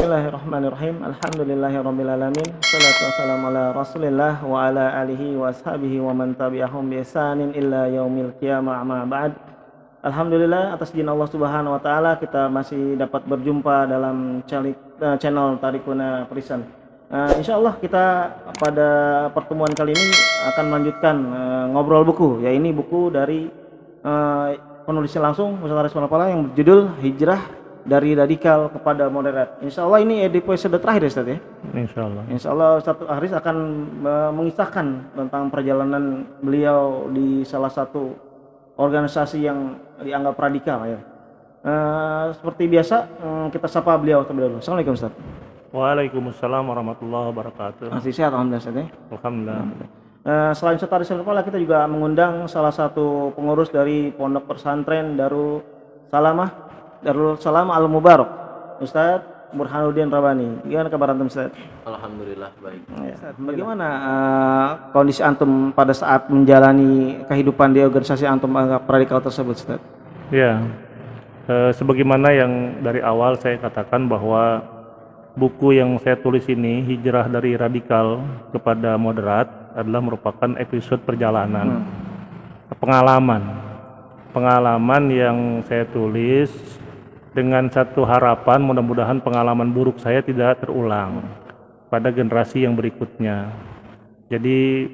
Bismillahirrahmanirrahim. Alhamdulillahirrabbilalamin. Salatu wassalamu ala Rasulillah wa ala alihi wa ashabihi wa man tabi'ahum bi ihsanin illa yaumil qiyamah, amma ba'd. Alhamdulillah, atas izin Allah Subhanahu wa taala kita masih dapat berjumpa dalam channel Tarikuna Perisan. Insyaallah kita pada pertemuan kali ini akan melanjutkan ngobrol buku, ya ini buku dari penulisnya langsung Ustaz Aris Malapala yang berjudul Hijrah dari Radikal kepada Moderat. Insya Allah ini episode terakhir ya Ustaz ya? Insya Allah Ustaz Aris akan mengisahkan tentang perjalanan beliau di salah satu organisasi yang dianggap radikal ya. Seperti biasa kita sapa beliau terlebih dahulu. Assalamualaikum Ustaz. Waalaikumsalam warahmatullahi wabarakatuh. Masih sehat alhamdulillah Ustaz ya? Alhamdulillah. Selain Ustaz Aris Malapala, kita juga mengundang salah satu pengurus dari Pondok Pesantren Darul Salam Al Mubarak, Ustaz Burhanuddin Rabbani. Gimana kabar antum Ustaz? Alhamdulillah baik. Ya, bagaimana kondisi antum pada saat menjalani kehidupan di organisasi antum anggap radikal tersebut Ustaz? Ya, sebagaimana yang dari awal saya katakan bahwa buku yang saya tulis ini, Hijrah dari Radikal kepada Moderat, adalah merupakan episode perjalanan, pengalaman yang saya tulis dengan satu harapan, mudah-mudahan pengalaman buruk saya tidak terulang pada generasi yang berikutnya. Jadi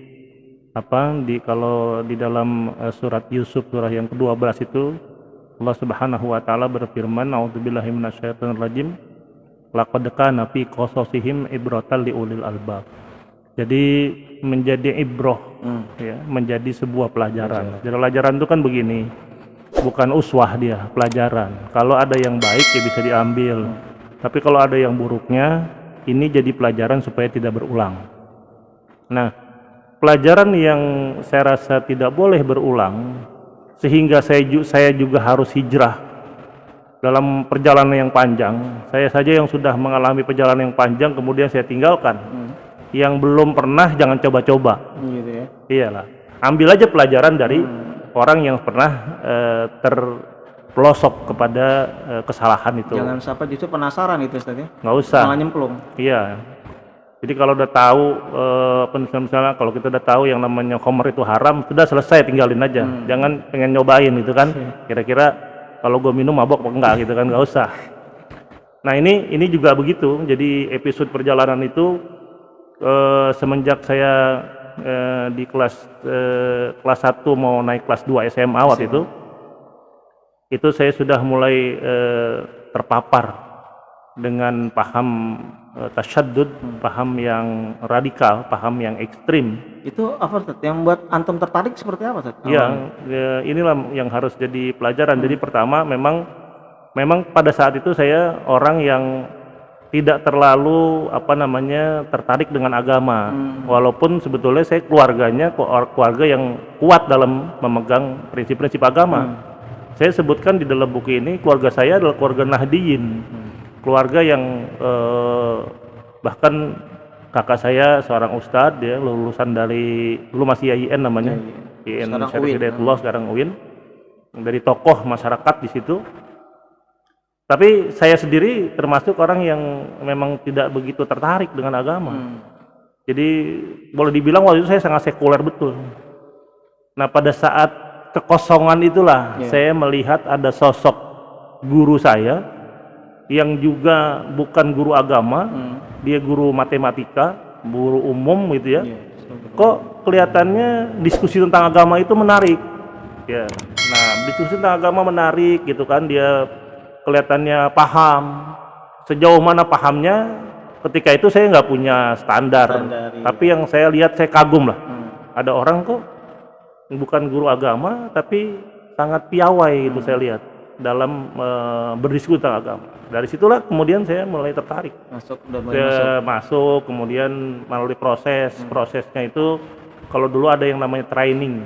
kalau di dalam surat Yusuf surah yang ke-12 itu Allah Subhanahu wa taala berfirman, a'udzubillahi minasyaitonir rajim, laqad kana fi qasasihim ibratan liulil albab. Jadi menjadi ibroh, ya, menjadi sebuah pelajaran. Jadi pelajaran itu kan begini, bukan uswah dia, pelajaran. Kalau ada yang baik ya bisa diambil, tapi kalau ada yang buruknya, ini jadi pelajaran supaya tidak berulang. Nah, pelajaran yang saya rasa tidak boleh berulang, sehingga saya juga harus hijrah dalam perjalanan yang panjang. Saya saja yang sudah mengalami perjalanan yang panjang, kemudian saya tinggalkan. Yang belum pernah jangan coba-coba. Gitu ya. Iyalah, ambil aja pelajaran dari orang yang pernah terpelosok kepada kesalahan itu. Jangan sampai justru penasaran itu Ustaz ya. Nggak usah. Malah nyemplung. Iya. Jadi kalau udah tahu misalnya kalau kita udah tahu yang namanya khamr itu haram, sudah selesai, tinggalin aja. Jangan pengen nyobain gitu kan. Kira-kira kalau gue minum mabok apa enggak gitu kan, nggak usah. Nah ini juga begitu. Jadi episode perjalanan itu semenjak saya di kelas 1 mau naik kelas 2 SMA waktu itu saya sudah mulai terpapar dengan paham tasyaddud, paham yang radikal, paham yang ekstrim. Itu apa Ustaz? Yang buat antum tertarik seperti apa Ustaz? Ya, inilah yang harus jadi pelajaran. Jadi pertama memang pada saat itu saya orang yang tidak terlalu tertarik dengan agama, walaupun sebetulnya saya keluarga yang kuat dalam memegang prinsip-prinsip agama. Saya sebutkan di dalam buku ini, keluarga saya adalah keluarga Nahdiyin, keluarga yang bahkan kakak saya seorang ustadz, dia lulusan dari dulu masih IAIN namanya, IAIN Syarif Hidayatullah, sekarang UIN, dari tokoh masyarakat di situ. Tapi saya sendiri termasuk orang yang memang tidak begitu tertarik dengan agama. Jadi boleh dibilang waktu itu saya sangat sekuler betul. Nah pada saat kekosongan itulah saya melihat ada sosok guru saya yang juga bukan guru agama, dia guru matematika, guru umum gitu ya. Kok kelihatannya diskusi tentang agama itu menarik. Ya. Nah diskusi tentang agama menarik gitu kan, dia kelihatannya paham. Sejauh mana pahamnya, ketika itu saya nggak punya standar tapi yang saya lihat, saya kagum lah. Ada orang kok bukan guru agama tapi sangat piawai itu saya lihat dalam berdiskusi tentang agama. Dari situlah kemudian saya mulai tertarik, masuk kemudian melalui prosesnya itu. Kalau dulu ada yang namanya training,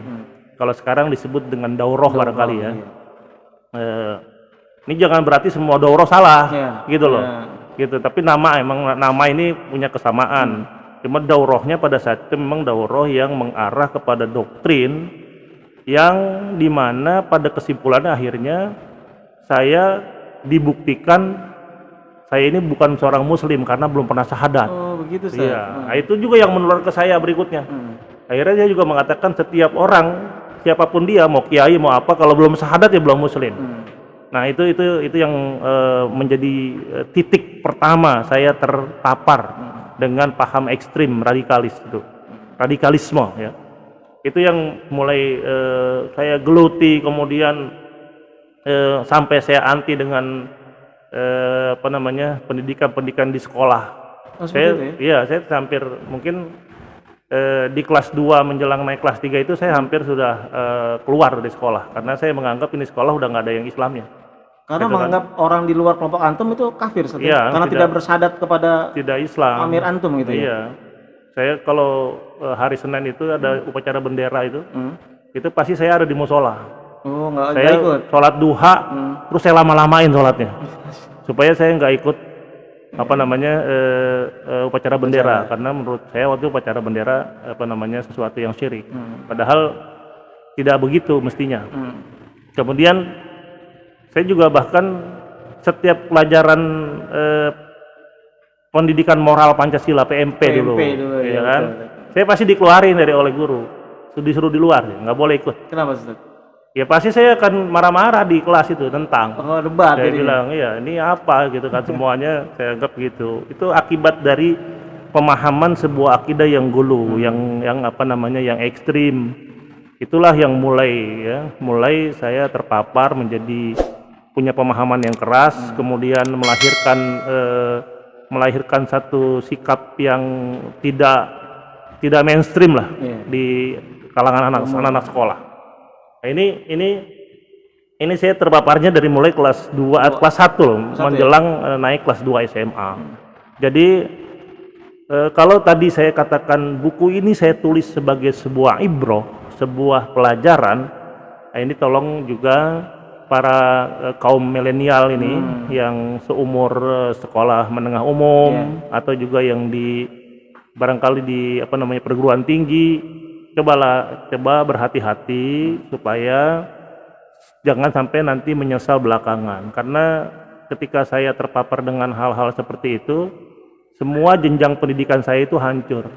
kalau sekarang disebut dengan daurah barangkali ya. Ini jangan berarti semua daurah salah, gitu loh. Gitu. Tapi nama ini punya kesamaan. Cuma daurahnya pada saat itu memang daurah yang mengarah kepada doktrin yang dimana pada kesimpulannya akhirnya saya dibuktikan saya ini bukan seorang muslim karena belum pernah syahadat. Oh, begitu, Ustaz. Iya, nah, itu juga yang menular ke saya berikutnya. Akhirnya saya juga mengatakan setiap orang, siapapun dia, mau kiai mau apa, kalau belum syahadat ya belum muslim. Nah, itu yang menjadi titik pertama saya terpapar dengan paham ekstrim radikalis itu. Radikalisme ya. Itu yang mulai saya geluti, kemudian sampai saya anti dengan pendidikan di sekolah. Oh, Saya hampir mungkin di kelas 2 menjelang naik kelas 3 itu saya hampir sudah keluar dari sekolah karena saya menganggap ini sekolah udah nggak ada yang Islamnya. Karena gitu menganggap orang di luar kelompok antum itu kafir, ya, karena tidak bersyahadat kepada tidak Islam. amir antum gitu ya. Iya. Saya kalau hari Senin itu ada upacara bendera itu pasti saya ada di musola. Oh, nggak Saya ikut. sholat duha, terus saya lama-lamain sholatnya supaya saya nggak ikut upacara bendera, karena menurut saya waktu upacara bendera sesuatu yang syirik. Padahal tidak begitu mestinya. Kemudian saya juga bahkan setiap pelajaran pendidikan moral Pancasila PMP dulu ya kan, saya pasti dikeluarin oleh guru, disuruh di luar, nggak boleh ikut. Kenapa, Ustaz? Ya pasti saya akan marah-marah di kelas itu tentang. Oh, debat. Saya bilang, iya ini apa gitu kan, semuanya saya anggap gitu. Itu akibat dari pemahaman sebuah akidah yang gulu, yang ekstrim. Itulah yang mulai saya terpapar menjadi punya pemahaman yang keras, kemudian melahirkan satu sikap yang tidak mainstream lah di kalangan anak-anak sekolah. Nah, ini saya terpaparnya dari mulai kelas 1 menjelang naik kelas 2 SMA. Jadi kalau tadi saya katakan buku ini saya tulis sebagai sebuah ibroh, sebuah pelajaran, nah ini tolong juga para kaum milenial ini yang seumur sekolah menengah umum atau juga yang barangkali di perguruan tinggi, coba berhati-hati supaya jangan sampai nanti menyesal belakangan, karena ketika saya terpapar dengan hal-hal seperti itu, semua jenjang pendidikan saya itu hancur.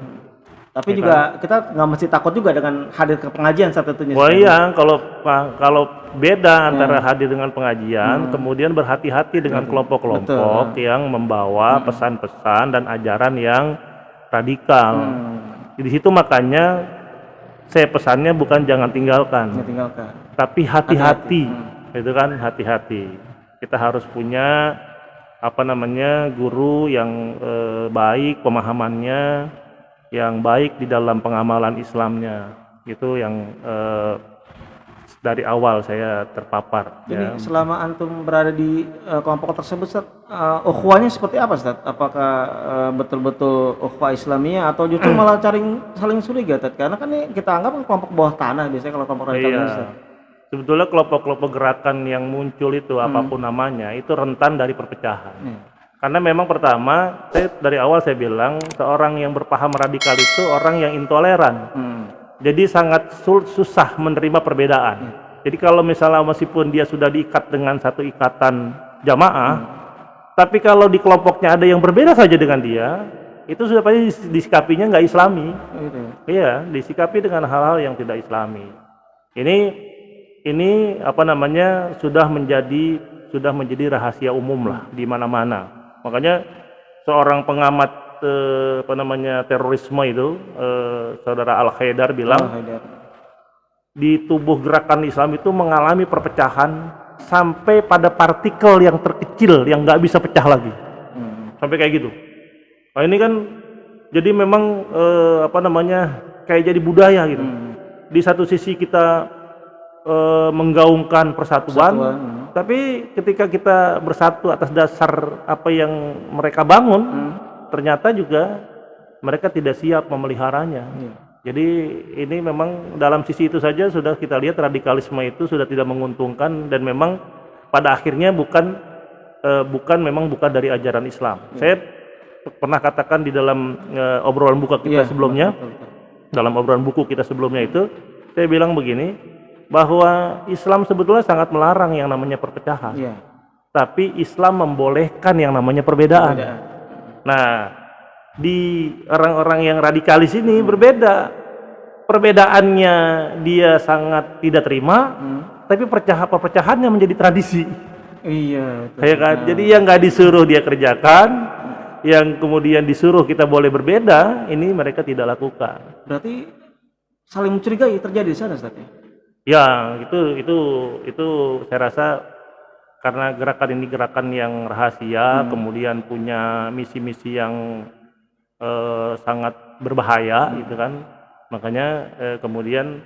Tapi juga kita nggak mesti takut juga dengan hadir ke pengajian saat itu. Oh iya, kalau beda antara hadir dengan pengajian, kemudian berhati-hati dengan kelompok-kelompok yang membawa pesan-pesan dan ajaran yang radikal. Di situ makanya saya pesannya bukan jangan tinggalkan, tapi hati-hati, itu kan hati-hati. Kita harus punya guru yang baik pemahamannya, yang baik di dalam pengamalan Islamnya. Itu yang dari awal saya terpapar. Jadi selama antum berada di kelompok tersebut, Ustaz, ukhuwahnya seperti apa, Ustaz? Apakah betul-betul ukhuwah Islamiyah atau justru malah saling curiga, Ustaz? Karena kan ini kita anggap kelompok bawah tanah biasanya kalau kelompok radikal, Ustaz. Sebetulnya kelompok-kelompok gerakan yang muncul itu apapun namanya itu rentan dari perpecahan. Karena memang pertama, dari awal saya bilang seorang yang berpaham radikal itu orang yang intoleran. Jadi sangat susah menerima perbedaan. Jadi kalau misalnya meskipun dia sudah diikat dengan satu ikatan jamaah, tapi kalau di kelompoknya ada yang berbeda saja dengan dia, itu sudah pasti disikapinya nggak Islami. Iya, disikapi dengan hal-hal yang tidak Islami. Ini sudah menjadi rahasia umum lah di mana-mana. Makanya seorang pengamat terorisme itu, saudara Al-Haidar bilang di tubuh gerakan Islam itu mengalami perpecahan sampai pada partikel yang terkecil yang nggak bisa pecah lagi, sampai kayak gitu. Nah ini kan jadi memang kayak jadi budaya gitu. Di satu sisi kita menggaungkan persatuan. Tapi ketika kita bersatu atas dasar apa yang mereka bangun, ternyata juga mereka tidak siap memeliharanya. Jadi ini memang dalam sisi itu saja sudah kita lihat radikalisme itu sudah tidak menguntungkan, dan memang pada akhirnya bukan dari ajaran Islam. Saya pernah katakan di dalam obrolan buku kita sebelumnya, dalam obrolan buku kita sebelumnya itu, saya bilang begini, bahwa Islam sebetulnya sangat melarang yang namanya perpecahan. tapi Islam membolehkan yang namanya perbedaan. Nah, di orang-orang yang radikalis ini berbeda. Perbedaannya dia sangat tidak terima, tapi perpecahannya menjadi tradisi. Iya. Ya kan? Jadi yang nggak disuruh dia kerjakan, yang kemudian disuruh kita boleh berbeda, ini mereka tidak lakukan. Berarti saling mencurigai terjadi di sana, Ustaz? Ya, itu saya rasa karena gerakan ini gerakan yang rahasia, kemudian punya misi-misi yang sangat berbahaya, gitu kan. Makanya kemudian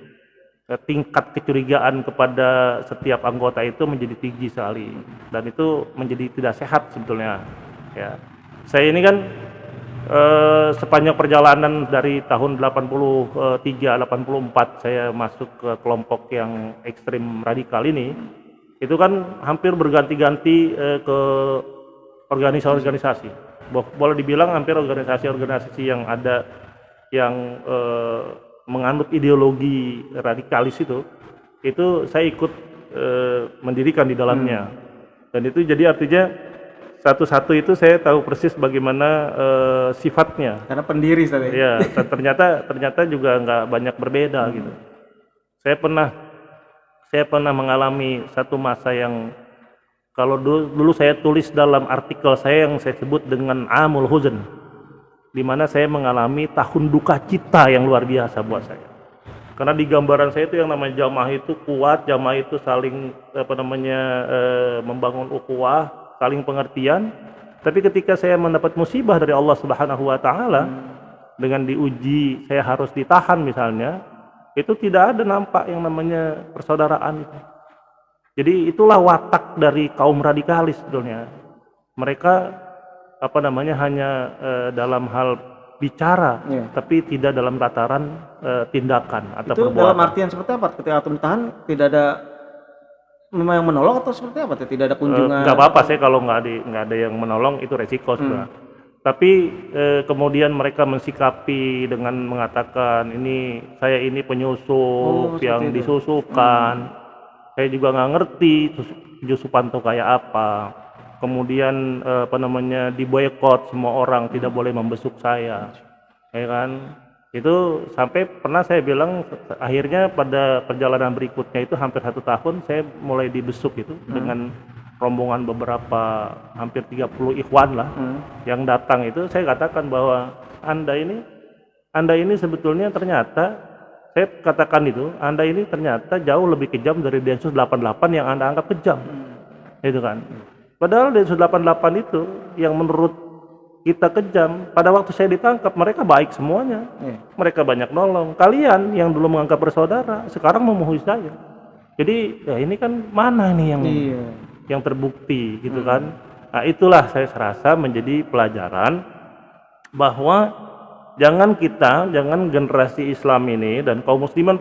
tingkat kecurigaan kepada setiap anggota itu menjadi tinggi sekali, dan itu menjadi tidak sehat sebetulnya. Ya, saya ini kan sepanjang perjalanan dari tahun 83-84 saya masuk ke kelompok yang ekstrim radikal ini, itu kan hampir berganti-ganti ke organisasi-organisasi. Boleh dibilang hampir organisasi-organisasi yang ada yang menganut ideologi radikalis itu saya ikut mendirikan di dalamnya. Dan itu jadi artinya satu-satu itu saya tahu persis bagaimana sifatnya. Karena pendiri tadi. Ya, ternyata juga nggak banyak berbeda gitu. Saya pernah mengalami satu masa yang kalau dulu saya tulis dalam artikel saya yang saya sebut dengan Amul Huzn, di mana saya mengalami tahun duka cita yang luar biasa buat saya. Karena di gambaran saya itu yang namanya jamaah itu kuat, jamaah itu saling membangun ukhuwah, saling pengertian. Tapi ketika saya mendapat musibah dari Allah Subhanahu wa taala, dengan diuji saya harus ditahan misalnya, itu tidak ada nampak yang namanya persaudaraan itu. Jadi itulah watak dari kaum radikalis sebetulnya. Mereka hanya dalam hal bicara, tapi tidak dalam tataran tindakan atau itu perbuatan. Dalam artian seperti apa? Ketika antum ditahan tidak ada memang yang menolong atau seperti apa? Tidak ada kunjungan? Nggak apa-apa, saya kalau nggak ada yang menolong itu resiko sebenarnya. Tapi kemudian mereka mensikapi dengan mengatakan saya ini penyusup yang disusupkan. Saya juga nggak ngerti penyusupan itu kayak apa. Kemudian diboykot semua orang, tidak boleh membesuk saya, ya kan? Itu sampai pernah saya bilang akhirnya pada perjalanan berikutnya itu hampir 1 tahun saya mulai dibesuk itu dengan rombongan beberapa hampir 30 ikhwan lah yang datang itu. Saya katakan bahwa anda ini sebetulnya ternyata saya katakan itu anda ini ternyata jauh lebih kejam dari Densus 88 yang anda anggap kejam, itu kan? Padahal Densus 88 itu yang menurut kita kejam, pada waktu saya ditangkap mereka baik semuanya. Mereka banyak nolong. Kalian yang dulu menganggap bersaudara sekarang memusuhi saya. Jadi ya ini kan mana nih yang terbukti gitu kan. Nah, itulah saya rasa menjadi pelajaran bahwa jangan generasi Islam ini dan kaum muslimin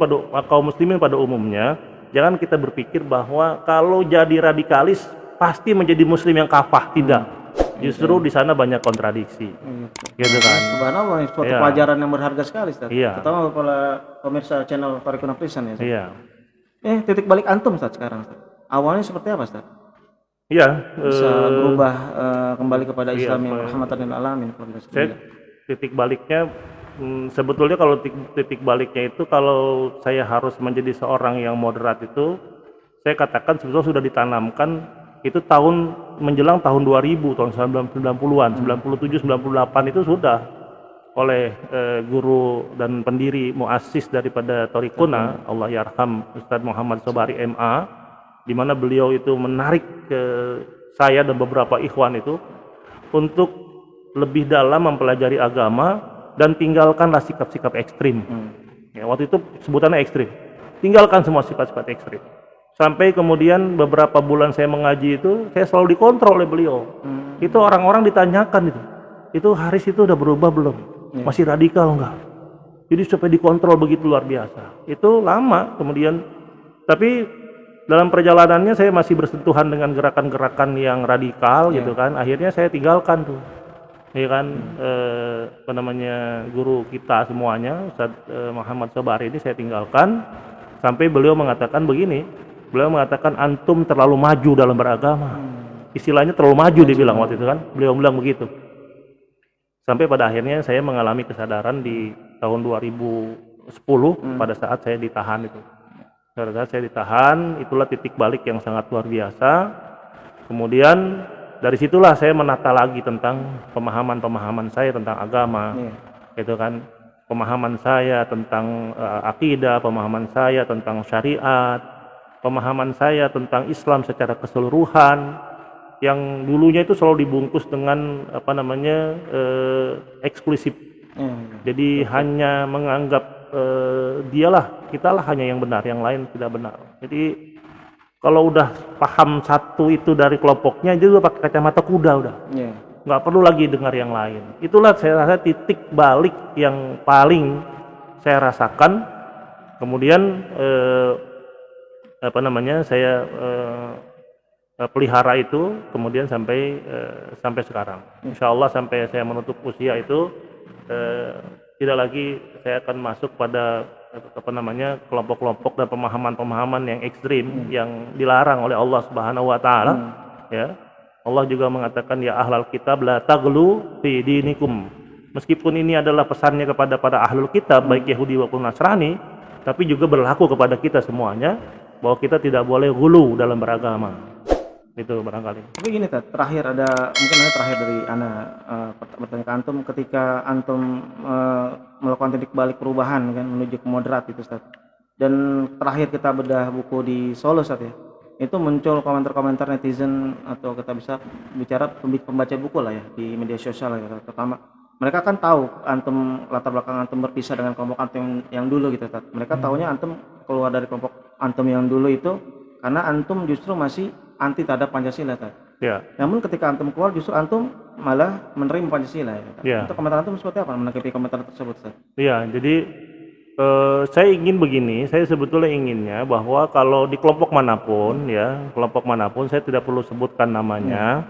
pada umumnya, jangan kita berpikir bahwa kalau jadi radikalis pasti menjadi muslim yang kafah, tidak. Justru di sana banyak kontradiksi. Gitu kan. Subhanallah, suatu pelajaran yang berharga sekali, Ustaz. Terutama kepada pemirsa channel Thariqun Afrisan ya, Ustaz. Iya. Titik balik antum, Ustaz, sekarang, Ustaz. Awalnya seperti apa, Ustaz? Iya, bisa berubah kembali kepada Islam yang rahmatan lil alamin. Titik baliknya sebetulnya kalau titik baliknya itu kalau saya harus menjadi seorang yang moderat itu, saya katakan sebetulnya sudah ditanamkan itu menjelang tahun 2000, tahun 90-an, 97, 98 itu sudah oleh guru dan pendiri muassis daripada Thariquna, Allah yarham, Ustadz Muhammad Sobari MA, di mana beliau itu menarik saya dan beberapa ikhwan itu untuk lebih dalam mempelajari agama dan tinggalkanlah sikap-sikap ekstrim. Ya, waktu itu sebutannya ekstrim. Tinggalkan semua sifat-sifat ekstrim. Sampai kemudian beberapa bulan saya mengaji itu, saya selalu dikontrol oleh beliau. Itu orang-orang ditanyakan itu Haris itu udah berubah belum? Masih radikal enggak? Jadi sampai dikontrol begitu luar biasa. Itu lama kemudian, tapi dalam perjalanannya saya masih bersentuhan dengan gerakan-gerakan yang radikal gitu kan. Akhirnya saya tinggalkan tuh. Ya kan, guru kita semuanya, Ustadz Muhammad Sobari ini saya tinggalkan. Sampai beliau mengatakan begini, beliau mengatakan antum terlalu maju dalam beragama. istilahnya terlalu maju dia bilang waktu itu kan, beliau bilang begitu. Sampai pada akhirnya saya mengalami kesadaran di tahun 2010 pada saat saya ditahan itu. Pada saat saya ditahan, itulah titik balik yang sangat luar biasa. Kemudian dari situlah saya menata lagi tentang pemahaman saya tentang agama, gitu kan. Pemahaman saya tentang akidah, pemahaman saya tentang syariat, pemahaman saya tentang Islam secara keseluruhan. Yang dulunya itu selalu dibungkus dengan eksklusif. Jadi hanya menganggap kitalah hanya yang benar, yang lain tidak benar. Jadi kalau udah paham satu itu dari kelompoknya, dia udah pakai kacamata kuda udah. Nggak perlu lagi dengar yang lain. Itulah saya rasa titik balik yang paling saya rasakan. Kemudian saya pelihara itu kemudian sampai sekarang. Insya Allah sampai saya menutup usia itu tidak lagi saya akan masuk pada kelompok-kelompok dan pemahaman-pemahaman yang ekstrim yang dilarang oleh Allah Subhanahu wa taala, ya. Allah juga mengatakan ya ahlal kitab la taghlu fi dinikum. Meskipun ini adalah pesannya kepada para ahlul kitab baik Yahudi maupun Nasrani, tapi juga berlaku kepada kita semuanya bahwa kita tidak boleh ghulu dalam beragama. Itu barangkali. Tapi gini terakhir terakhir dari Ana bertanya ke antum, ketika antum melakukan titik balik perubahan kan menuju ke moderat itu Ustaz. Dan terakhir kita bedah buku di Solo Ustaz ya. Itu muncul komentar-komentar netizen atau kita bisa bicara pembaca buku lah ya di media sosial ya, terutama mereka kan tahu antum latar belakang antum berpisah dengan kelompok antum yang dulu gitu Ustaz. Mereka taunya antum keluar dari kelompok antum yang dulu itu karena antum justru masih anti terhadap Pancasila kan. Ya. Namun ketika antum keluar justru antum malah menerima Pancasila ya. Ya. Untuk komentar antum seperti apa menanggapi komentar tersebut Ustaz? Iya, jadi saya ingin begini, saya sebetulnya inginnya bahwa kalau di kelompok manapun saya tidak perlu sebutkan namanya,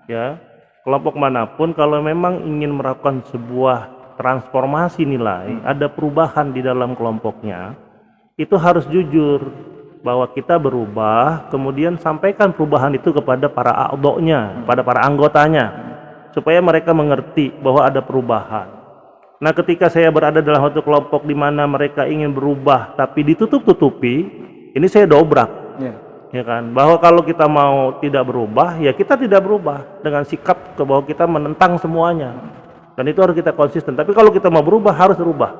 ya. Kelompok manapun kalau memang ingin melakukan sebuah transformasi nilai, ada perubahan di dalam kelompoknya, itu harus jujur bahwa kita berubah, kemudian sampaikan perubahan itu kepada para a'dha-nya, pada para anggotanya, supaya mereka mengerti bahwa ada perubahan. Nah, ketika saya berada dalam satu kelompok di mana mereka ingin berubah tapi ditutup-tutupi, ini saya dobrak, ya kan? Bahwa kalau kita mau tidak berubah, ya kita tidak berubah dengan sikap bahwa kita menentang semuanya, dan itu harus kita konsisten. Tapi kalau kita mau berubah, harus berubah.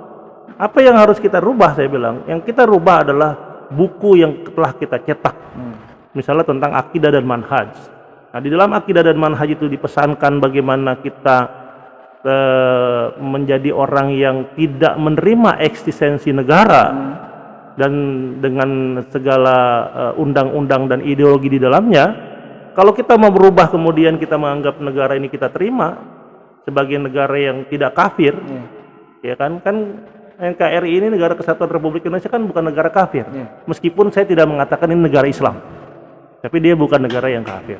Apa yang harus kita rubah? Saya bilang, yang kita rubah adalah buku yang telah kita cetak, misalnya tentang akidah dan manhaj. Nah, di dalam akidah dan manhaj itu dipesankan bagaimana kita menjadi orang yang tidak menerima eksistensi negara dan dengan segala undang-undang dan ideologi di dalamnya. Kalau kita mau berubah kemudian kita menganggap negara ini kita terima sebagai negara yang tidak kafir, ya kan NKRI ini Negara Kesatuan Republik Indonesia kan bukan negara kafir. Meskipun saya tidak mengatakan ini negara Islam, tapi dia bukan negara yang kafir.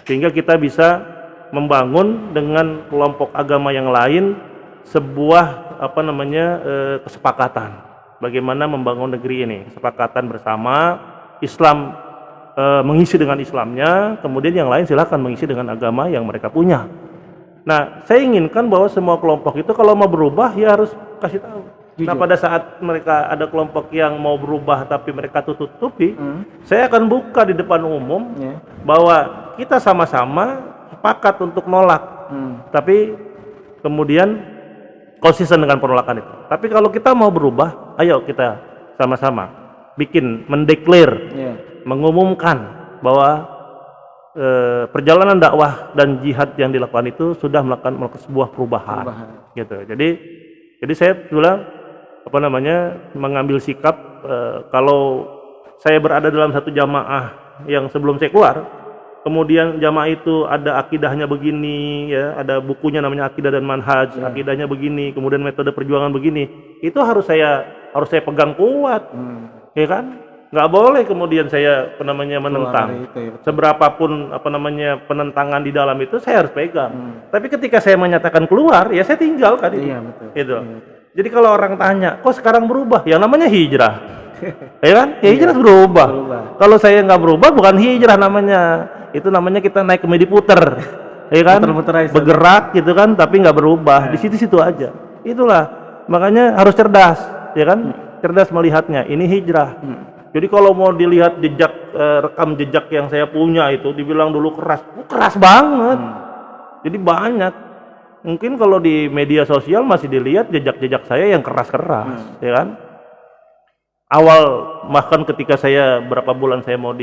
Sehingga kita bisa membangun dengan kelompok agama yang lain sebuah kesepakatan bagaimana membangun negeri ini, kesepakatan bersama. Islam mengisi dengan Islamnya, kemudian yang lain silakan mengisi dengan agama yang mereka punya. Nah, saya inginkan bahwa semua kelompok itu kalau mau berubah ya harus kasih tahu. Jujur. Nah, pada saat mereka ada kelompok yang mau berubah tapi mereka tutup-tutupi, saya akan buka di depan umum bahwa kita sama-sama sepakat untuk nolak, tapi kemudian konsisten dengan penolakan itu. Tapi kalau kita mau berubah, ayo kita sama-sama mendeklar, mengumumkan bahwa perjalanan dakwah dan jihad yang dilakukan itu sudah melakukan sebuah perubahan. Gitu. Jadi saya bilang mengambil sikap kalau saya berada dalam satu jamaah yang sebelum saya keluar, kemudian jamaah itu ada akidahnya begini, ya, ada bukunya namanya Akidah dan Manhaj, akidahnya begini, kemudian metode perjuangan begini, itu harus saya pegang kuat, ya kan? Nggak boleh kemudian saya menentang. Seberapapun penentangan di dalam itu saya harus pegang. Tapi ketika saya menyatakan keluar, ya saya tinggalkan itu. Iya, betul. Gitu. Iya. Jadi kalau orang tanya, kok sekarang berubah? Yang namanya hijrah. Ya kan? Ya hijrah berubah. Berubah. Kalau saya nggak berubah bukan hijrah namanya. Itu namanya kita naik kemudi puter. Ya kan? Muter-muter aja. Bergerak gitu kan tapi nggak berubah. Di situ-situ aja. Itulah. Makanya harus cerdas, ya kan? Cerdas melihatnya. Ini hijrah. Jadi kalau mau dilihat jejak rekam jejak yang saya punya itu dibilang dulu keras banget. Jadi banyak. Mungkin kalau di media sosial masih dilihat jejak-jejak saya yang keras-keras, ya kan? Awal bahkan ketika saya berapa bulan saya mau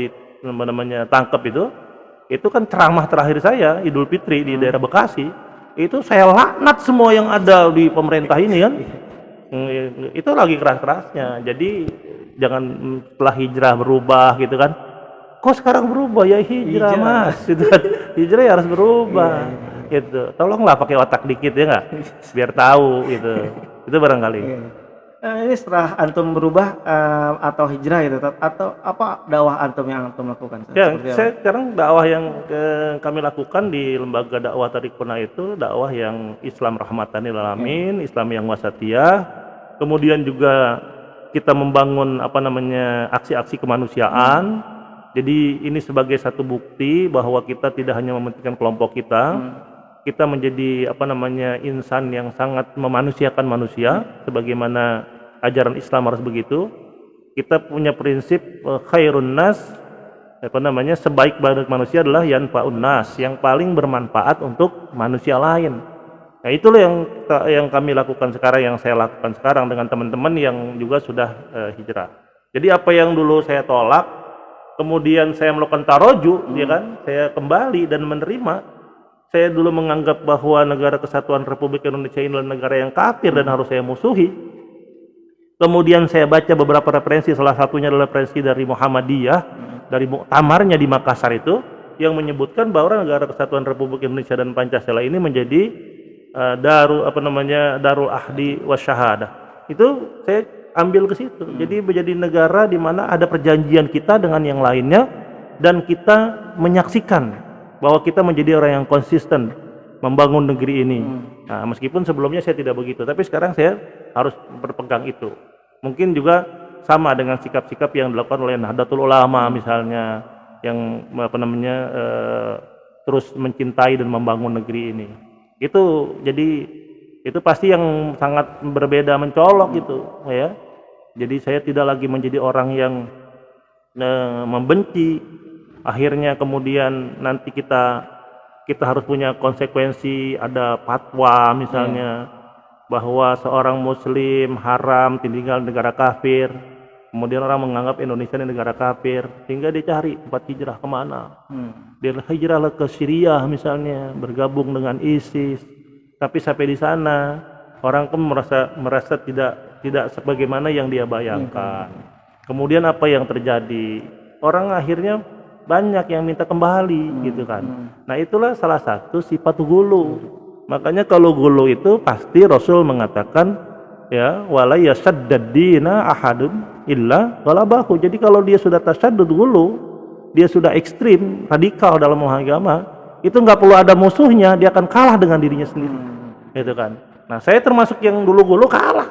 tangkap itu kan ceramah terakhir saya Idul Fitri di daerah Bekasi. Itu saya laknat semua yang ada di pemerintah ini kan. Itu lagi keras-kerasnya. Jadi jangan setelah hijrah berubah gitu kan. Kok sekarang berubah ya hijrah Mas gitu kan. Hijrah ya harus berubah. Gitu. Tolonglah pakai otak dikit ya nggak, biar tahu gitu. Itu barangkali. Ini setelah antum berubah atau hijrah gitu, atau apa dakwah antum yang antum lakukan? Ya, sekarang dakwah yang kami lakukan di lembaga dakwah Tariq Puna itu dakwah yang Islam rahmatan lil alamin, Islam yang wasatiyah. Kemudian juga kita membangun aksi-aksi kemanusiaan. Jadi ini sebagai satu bukti bahwa kita tidak hanya mementingkan kelompok kita. Kita menjadi insan yang sangat memanusiakan manusia sebagaimana ajaran Islam harus begitu. Kita punya prinsip khairun nas, sebaik-baik manusia adalah yanfa'un nas, yang paling bermanfaat untuk manusia lain. Nah, itulah yang kami lakukan sekarang, yang saya lakukan sekarang dengan teman-teman yang juga sudah hijrah. Jadi apa yang dulu saya tolak, kemudian saya melakukan taroju, ya kan? Saya kembali dan menerima. Saya dulu menganggap bahwa negara kesatuan Republik Indonesia ini adalah negara yang kafir dan harus saya musuhi. Kemudian saya baca beberapa referensi, salah satunya adalah referensi dari Muhammadiyah, dari muktamarnya di Makassar itu, yang menyebutkan bahwa negara kesatuan Republik Indonesia dan Pancasila ini menjadi darul ahdi wasyahadah. Itu saya ambil ke situ. Jadi menjadi negara di mana ada perjanjian kita dengan yang lainnya dan kita menyaksikan bahwa kita menjadi orang yang konsisten membangun negeri ini. Nah, meskipun sebelumnya saya tidak begitu, tapi sekarang saya harus berpegang itu. Mungkin juga sama dengan sikap-sikap yang dilakukan oleh Nahdlatul Ulama misalnya, yang terus mencintai dan membangun negeri ini. Itu pasti yang sangat berbeda, mencolok gitu, ya. Jadi saya tidak lagi menjadi orang yang membenci. Akhirnya kemudian nanti kita harus punya konsekuensi, ada fatwa misalnya bahwa seorang muslim haram tinggal di negara kafir, kemudian orang menganggap Indonesia ini negara kafir, sehingga dia cari tempat hijrah kemana. Dia hijrah ke Syria misalnya, bergabung dengan ISIS, tapi sampai di sana orang pun merasa tidak sebagaimana yang dia bayangkan. Kemudian apa yang terjadi? Orang akhirnya banyak yang minta kembali gitu kan. Nah, itulah salah satu sifat gulu. Makanya kalau gulu itu pasti Rasul mengatakan ya wala yasaddad dina ahadun illa ghalabahu. Jadi kalau dia sudah tasaddud gulu, dia sudah ekstrim, radikal dalam agama, itu nggak perlu ada musuhnya, dia akan kalah dengan dirinya sendiri. Gitu kan. Nah, saya termasuk yang dulu gulu kalah.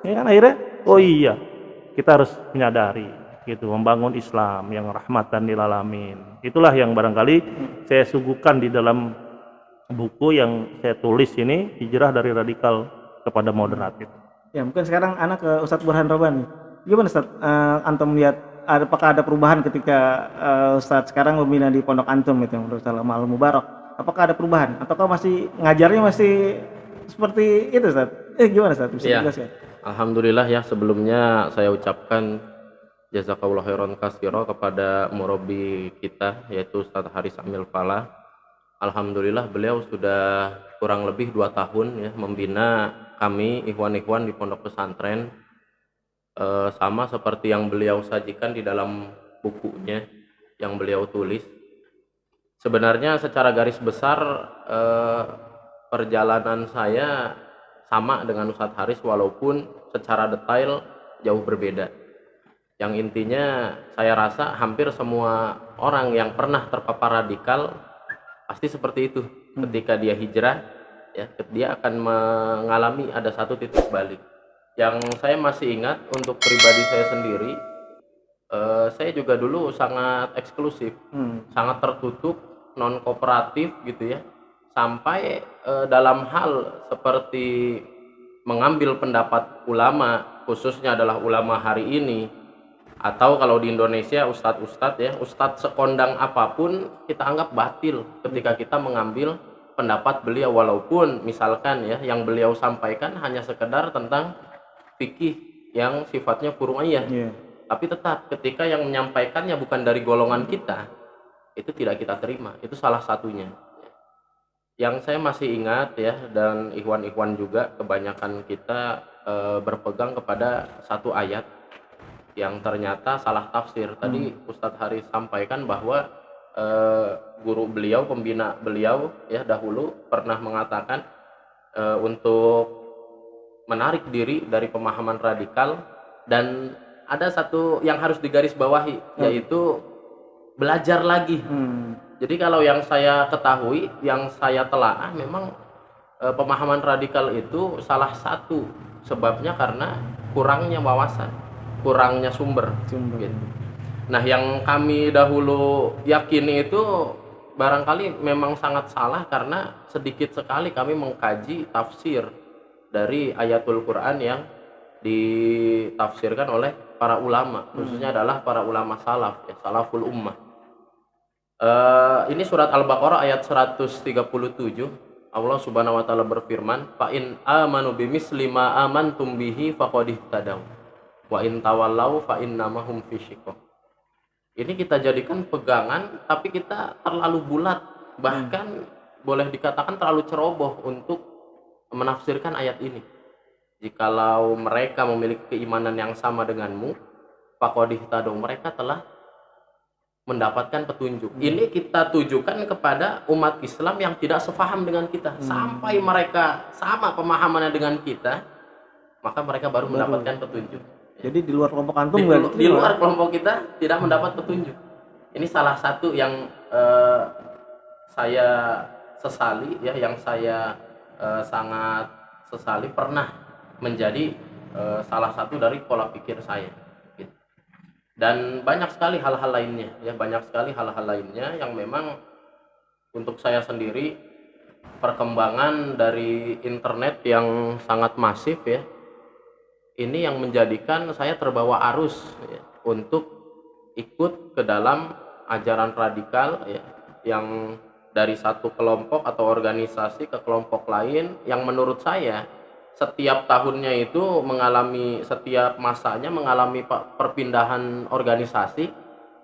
Ya kan, akhirnya oh iya, kita harus menyadari gitu, membangun Islam yang rahmatan lil alamin. Itulah yang barangkali saya suguhkan di dalam buku yang saya tulis ini, Hijrah dari Radikal kepada Moderat itu. Ya, mungkin sekarang anak ke Ustadz Burhan Robani. Gimana Ustadz, antum lihat apakah ada perubahan ketika Ustadz sekarang membina di pondok antum itu, menurut Salam Al Mubarak? Apakah ada perubahan ataukah masih ngajarnya masih seperti itu Ustadz? Gimana Ustadz? Bisa dijelaskan? Alhamdulillah ya, sebelumnya saya ucapkan jazakallahu khairan katsira kepada murabi kita, yaitu Ustaz Haris Amil Falah. Alhamdulillah beliau sudah kurang lebih 2 tahun ya membina kami ikhwan-ikhwan di pondok pesantren, sama seperti yang beliau sajikan di dalam bukunya yang beliau tulis. Sebenarnya secara garis besar perjalanan saya sama dengan Ustaz Haris, walaupun secara detail jauh berbeda. Yang intinya saya rasa hampir semua orang yang pernah terpapar radikal pasti seperti itu. Ketika dia hijrah, ya, dia akan mengalami ada satu titik balik. Yang saya masih ingat untuk pribadi saya sendiri, saya juga dulu sangat eksklusif, sangat tertutup, non kooperatif gitu ya. Sampai dalam hal seperti mengambil pendapat ulama, khususnya adalah ulama hari ini, atau kalau di Indonesia ustadz-ustadz ya, ustadz sekondang apapun kita anggap batil ketika kita mengambil pendapat beliau, walaupun misalkan ya yang beliau sampaikan hanya sekedar tentang fikih yang sifatnya furu'iyah. Tapi tetap ketika yang menyampaikannya bukan dari golongan kita, itu tidak kita terima. Itu salah satunya. Yang saya masih ingat ya, dan ikhwan-ikhwan juga kebanyakan kita berpegang kepada satu ayat yang ternyata salah tafsir. Tadi Ustadz Haris sampaikan bahwa guru beliau, pembina beliau ya dahulu pernah mengatakan untuk menarik diri dari pemahaman radikal, dan ada satu yang harus digarisbawahi, yaitu belajar lagi. Jadi kalau yang saya ketahui, yang saya telaah, memang pemahaman radikal itu salah satu sebabnya karena kurangnya wawasan, kurangnya sumber. Gitu. Nah, yang kami dahulu yakini itu barangkali memang sangat salah karena sedikit sekali kami mengkaji tafsir dari ayatul Quran yang ditafsirkan oleh para ulama, khususnya adalah para ulama salaf, ya, salaful ummah. Ini surat Al-Baqarah ayat 137. Allah Subhanahu wa taala berfirman, "Fa in amanu bimisli ma amantum bihi faqad ihtadaw. Wa in tawallau fa innama hum fi syiqaq." Ini kita jadikan pegangan, tapi kita terlalu bulat, bahkan boleh dikatakan terlalu ceroboh untuk menafsirkan ayat ini. Jikalau mereka memiliki keimanan yang sama denganmu, faqad ihtadaw, mereka telah mendapatkan petunjuk. Ini kita tujukan kepada umat Islam yang tidak sefaham dengan kita. Sampai mereka sama pemahamannya dengan kita, maka mereka baru mendapatkan petunjuk. Jadi di luar kelompok antum di luar kelompok kita tidak mendapat petunjuk. Ini salah satu yang saya sesali ya, yang saya sangat sesali pernah menjadi salah satu dari pola pikir saya. Dan banyak sekali hal-hal lainnya ya, banyak sekali hal-hal lainnya yang memang untuk saya sendiri, perkembangan dari internet yang sangat masif ya, ini yang menjadikan saya terbawa arus ya, untuk ikut ke dalam ajaran radikal ya, yang dari satu kelompok atau organisasi ke kelompok lain, yang menurut saya setiap tahunnya itu mengalami, setiap masanya mengalami perpindahan organisasi,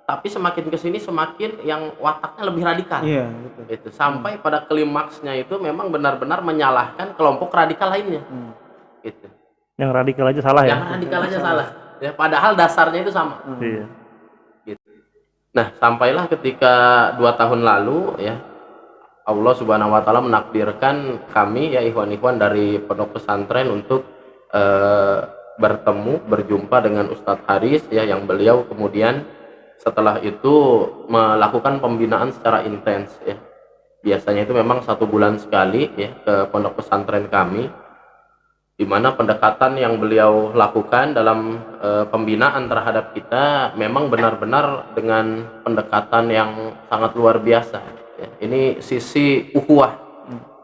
tapi semakin kesini semakin yang wataknya lebih radikal. Iya, betul. Itu sampai pada klimaksnya itu memang benar-benar menyalahkan kelompok radikal lainnya. Gitu. Yang radikal aja salah ya? Yang radikal aja salah. Ya, padahal dasarnya itu sama. Iya. Gitu. Nah, sampailah ketika 2 tahun lalu ya, Allah Subhanahu wa taala menakdirkan kami ya, ikhwan-ikhwan dari pondok pesantren untuk berjumpa dengan Ustadz Haris ya, yang beliau kemudian setelah itu melakukan pembinaan secara intens ya. Biasanya itu memang 1 bulan sekali ya ke pondok pesantren kami, di mana pendekatan yang beliau lakukan dalam pembinaan terhadap kita memang benar-benar dengan pendekatan yang sangat luar biasa. Ini sisi ukhuwah.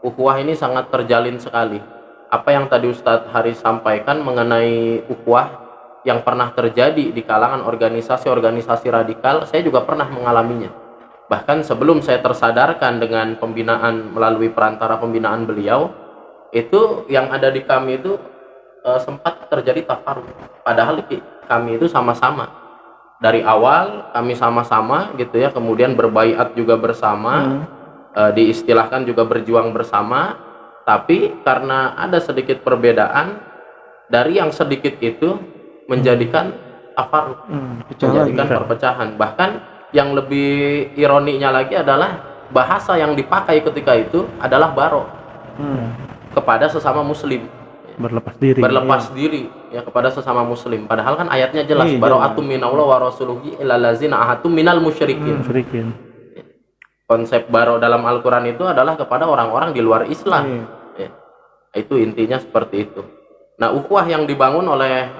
Ukhuwah ini sangat terjalin sekali. Apa yang tadi Ustadz Haris sampaikan mengenai ukhuwah yang pernah terjadi di kalangan organisasi-organisasi radikal, saya juga pernah mengalaminya. Bahkan sebelum saya tersadarkan dengan pembinaan melalui perantara pembinaan beliau, itu yang ada di kami itu sempat terjadi tafarruq. Padahal kami itu sama-sama. Dari awal kami sama-sama gitu ya, kemudian berbaiat juga bersama, diistilahkan juga berjuang bersama, tapi karena ada sedikit perbedaan, dari yang sedikit itu menjadikan tafarruq, menjadikan perpecahan. Bahkan yang lebih ironinya lagi adalah bahasa yang dipakai ketika itu adalah barok kepada sesama muslim. Berlepas diri ya kepada sesama muslim, padahal kan ayatnya jelas, bara'atum minallah wa rasuluhi ilal ladzina ahadtum minal musyrikin. Konsep baro dalam Al-Qur'an itu adalah kepada orang-orang di luar Islam ya. Itu intinya seperti itu. Nah, ukhuwah yang dibangun oleh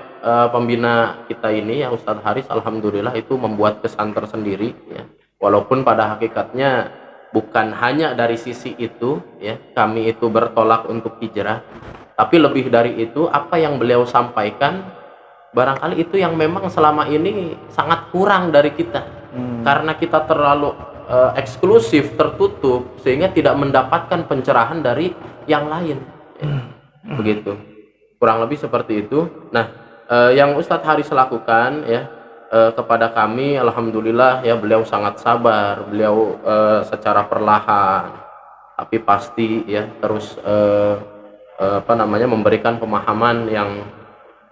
pembina kita ini ya Ustadz Haris, alhamdulillah itu membuat kesan tersendiri ya. Walaupun pada hakikatnya bukan hanya dari sisi itu ya, kami itu bertolak untuk hijrah, tapi lebih dari itu apa yang beliau sampaikan barangkali itu yang memang selama ini sangat kurang dari kita. Karena kita terlalu eksklusif, tertutup, sehingga tidak mendapatkan pencerahan dari yang lain ya. Begitu, kurang lebih seperti itu. Nah, yang Ustadz Haris lakukan ya kepada kami, alhamdulillah ya, beliau sangat sabar, beliau secara perlahan tapi pasti ya terus memberikan pemahaman yang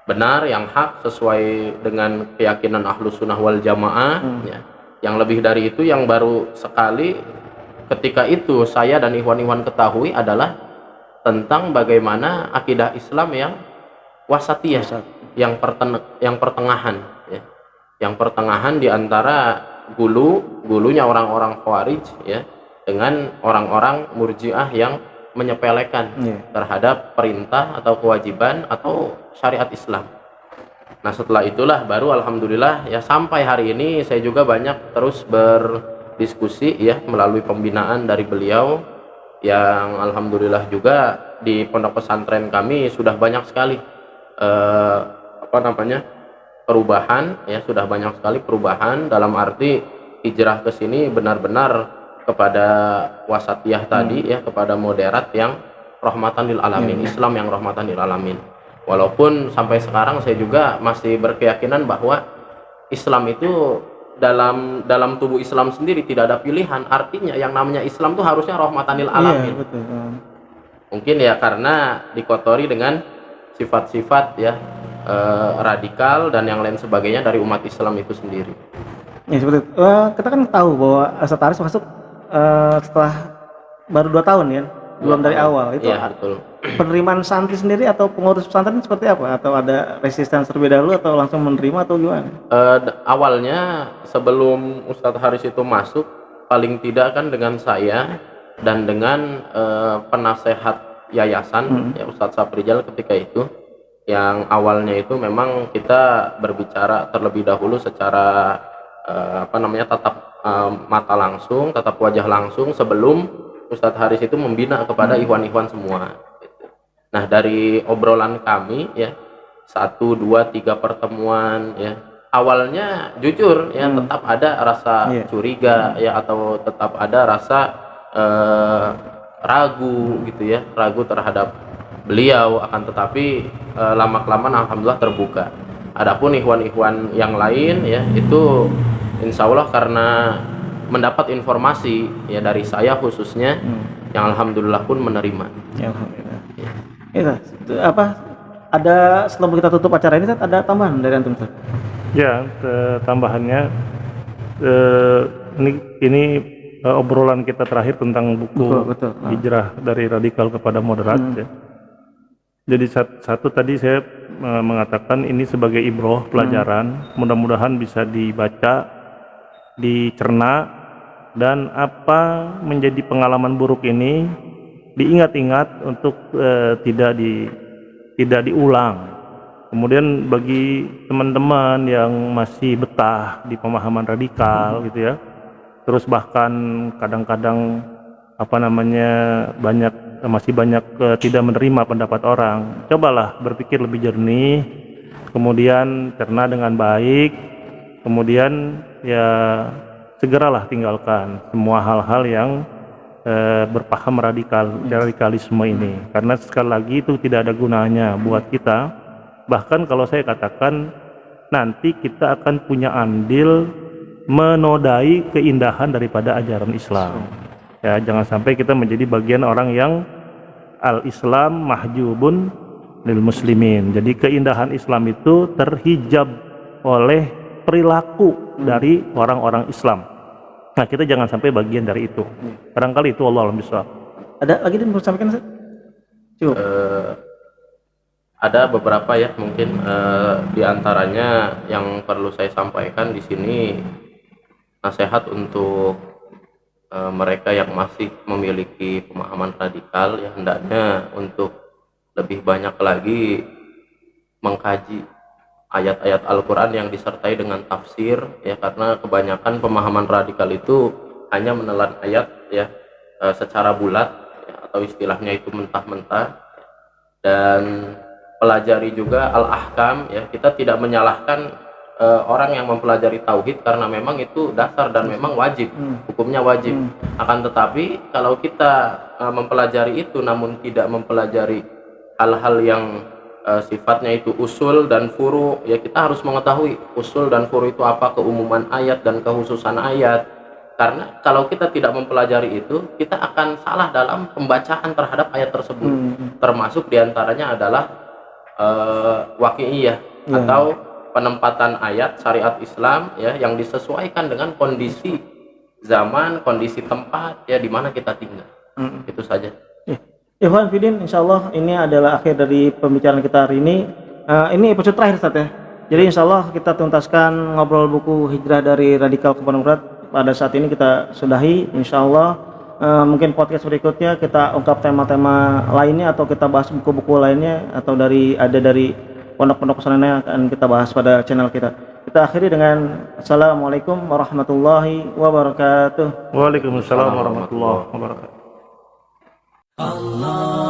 benar, yang hak sesuai dengan keyakinan Ahlus Sunnah wal Jamaah ya. Yang lebih dari itu, yang baru sekali ketika itu saya dan ikhwan-ikhwan ketahui adalah tentang bagaimana akidah Islam yang wasatiyah, yang pertengahan ya. Yang pertengahan di antara gulunya orang-orang Khawarij ya, dengan orang-orang Murji'ah yang menyepelekan terhadap perintah atau kewajiban atau syariat Islam. Nah, setelah itulah baru alhamdulillah ya sampai hari ini saya juga banyak terus berdiskusi ya melalui pembinaan dari beliau, yang alhamdulillah juga di pondok pesantren kami sudah banyak sekali perubahan ya, sudah banyak sekali perubahan dalam arti hijrah ke sini benar-benar kepada wasatiyah tadi ya, kepada moderat yang rahmatan lil alamin, Islam yang rahmatan lil alamin. Walaupun sampai sekarang saya juga masih berkeyakinan bahwa Islam itu dalam tubuh Islam sendiri tidak ada pilihan. Artinya yang namanya Islam itu harusnya rahmatan lil alamin. Betul. Mungkin ya karena dikotori dengan sifat-sifat ya radikal dan yang lain sebagainya dari umat Islam itu sendiri. Ya seperti itu. Kita kan tahu bahwa Ustadz Haris masuk setelah baru 2 tahun ya, belum dari awal itu. Iya, betul. Penerimaan santri sendiri atau pengurus pesantren seperti apa? Atau ada resistance terlebih dahulu atau langsung menerima atau gimana? Awalnya sebelum Ustadz Haris itu masuk, paling tidak kan dengan saya dan dengan penasehat yayasan ya Ustadz Saprijal ketika itu, yang awalnya itu memang kita berbicara terlebih dahulu secara tatap mata langsung, tatap wajah langsung sebelum Ustadz Haris itu membina kepada ikhwan-ikhwan semua. Nah, dari obrolan kami ya 1, 2, 3 pertemuan ya, awalnya jujur ya tetap ada rasa curiga ya, atau tetap ada rasa ragu gitu ya, ragu terhadap beliau, akan tetapi lama-kelamaan alhamdulillah terbuka. Adapun ikhwan-ikhwan yang lain ya, itu insya Allah karena mendapat informasi ya dari saya khususnya, yang alhamdulillah pun menerima. Ya, alhamdulillah. Ya, ada sebelum kita tutup acara ini ada tambahan dari antum? Ya, tambahannya ini obrolan kita terakhir tentang buku Hijrah dari Radikal kepada Moderat ya. Jadi satu tadi saya mengatakan ini sebagai ibroh, pelajaran, mudah-mudahan bisa dibaca, dicerna, dan apa menjadi pengalaman buruk ini diingat-ingat untuk tidak diulang. Kemudian bagi teman-teman yang masih betah di pemahaman radikal gitu ya, terus bahkan kadang-kadang masih banyak tidak menerima pendapat orang, cobalah berpikir lebih jernih, kemudian cerna dengan baik, kemudian ya segeralah tinggalkan semua hal-hal yang berpaham radikalisme ini, karena sekali lagi itu tidak ada gunanya buat kita. Bahkan kalau saya katakan nanti kita akan punya andil menodai keindahan daripada ajaran Islam ya, jangan sampai kita menjadi bagian orang yang al-Islam mahjubun lil muslimin. Jadi keindahan Islam itu terhijab oleh perilaku dari orang-orang Islam. Nah, kita jangan sampai bagian dari itu. Barangkali itu Allah alam bisawab. Ada lagi yang mau sampaikan, Ustaz? Cukup. Ada beberapa ya, mungkin di antaranya yang perlu saya sampaikan di sini, nasihat untuk mereka yang masih memiliki pemahaman radikal ya, hendaknya untuk lebih banyak lagi mengkaji ayat-ayat Al-Quran yang disertai dengan tafsir, ya, karena kebanyakan pemahaman radikal itu hanya menelan ayat, ya, secara bulat, ya, atau istilahnya itu mentah-mentah. Dan pelajari juga al-ahkam, ya, kita tidak menyalahkan orang yang mempelajari tauhid karena memang itu dasar dan memang wajib, hukumnya wajib. Akan tetapi kalau kita mempelajari itu namun tidak mempelajari hal-hal yang sifatnya itu usul dan furu, ya, kita harus mengetahui usul dan furu itu apa, keumuman ayat dan kekhususan ayat. Karena kalau kita tidak mempelajari itu, kita akan salah dalam pembacaan terhadap ayat tersebut. Termasuk diantaranya adalah waqi'iyah, atau penempatan ayat syariat Islam, ya, yang disesuaikan dengan kondisi zaman, kondisi tempat, ya, di mana kita tinggal. Itu saja. Ikhwan Fidin, insya Allah ini adalah akhir dari pembicaraan kita hari ini. Ini episode terakhir, Ustaz, ya. Jadi insya Allah kita tuntaskan ngobrol buku Hijrah dari Radikal ke Bandung Barat. Pada saat ini kita sudahi, insya Allah. Mungkin podcast berikutnya kita ungkap tema-tema lainnya, atau kita bahas buku-buku lainnya, atau dari pondok-pondok pesantren yang akan kita bahas pada channel kita. Kita akhiri dengan Assalamualaikum warahmatullahi wabarakatuh. Waalaikumsalam warahmatullahi wabarakatuh. Allah